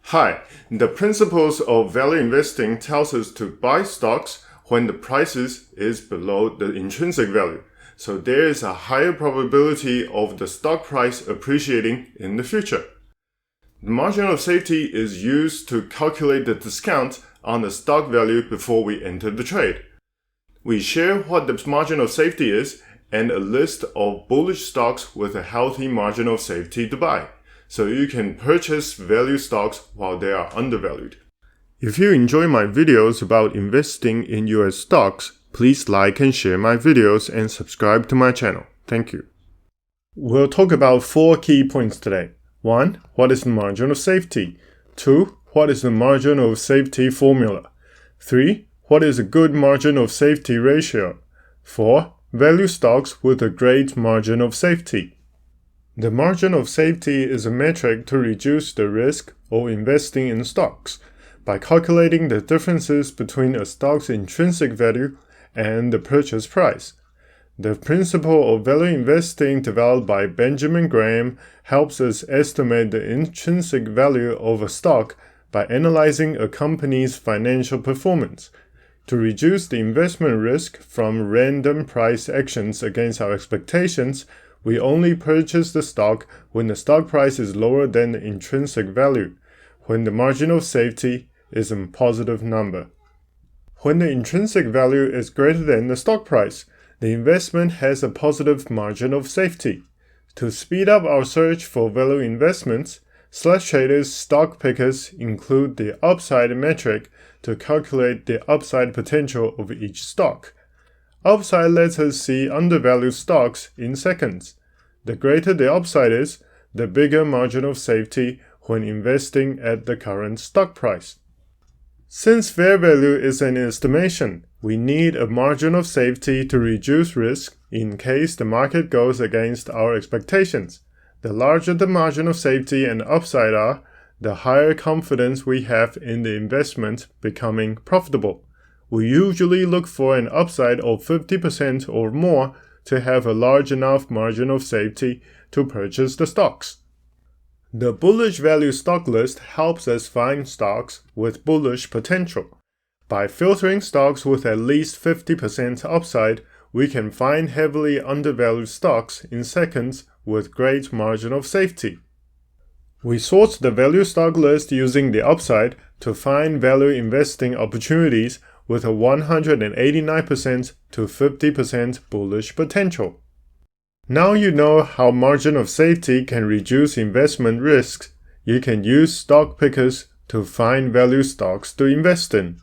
Hi, the principles of value investing tells us to buy stocks when the price is below the intrinsic value. So there is a higher probability of the stock price appreciating in the future. The margin of safety is used to calculate the discount on the stock value before we enter the trade. We share what the margin of safety is and a list of bullish stocks with a healthy margin of safety to buy, so you can purchase value stocks while they are undervalued. If you enjoy my videos about investing in US stocks, please like and share my videos and subscribe to my channel. Thank you. We'll talk about 4 key points today. 1. What is the margin of safety? 2. What is the margin of safety formula? 3. What is a good margin of safety ratio? 4. Value stocks with a great margin of safety. The margin of safety is a metric to reduce the risk of investing in stocks by calculating the differences between a stock's intrinsic value and the purchase price. The principle of value investing developed by Benjamin Graham helps us estimate the intrinsic value of a stock by analyzing a company's financial performance. To reduce the investment risk from random price actions against our expectations, we only purchase the stock when the stock price is lower than the intrinsic value, when the margin of safety is a positive number. When the intrinsic value is greater than the stock price, the investment has a positive margin of safety. To speed up our search for value investments, SlashTraders stock pickers include the upside metric to calculate the upside potential of each stock. Upside lets us see undervalued stocks in seconds. The greater the upside is, the bigger margin of safety when investing at the current stock price. Since fair value is an estimation, we need a margin of safety to reduce risk in case the market goes against our expectations. The larger the margin of safety and upside are, the higher confidence we have in the investment becoming profitable. We usually look for an upside of 50% or more to have a large enough margin of safety to purchase the stocks. The bullish value stock list helps us find stocks with bullish potential. By filtering stocks with at least 50% upside, we can find heavily undervalued stocks in seconds with great margin of safety. We sort the value stock list using the upside to find value investing opportunities with a 189% to 50% bullish potential. Now you know how margin of safety can reduce investment risks. You can use stock pickers to find value stocks to invest in.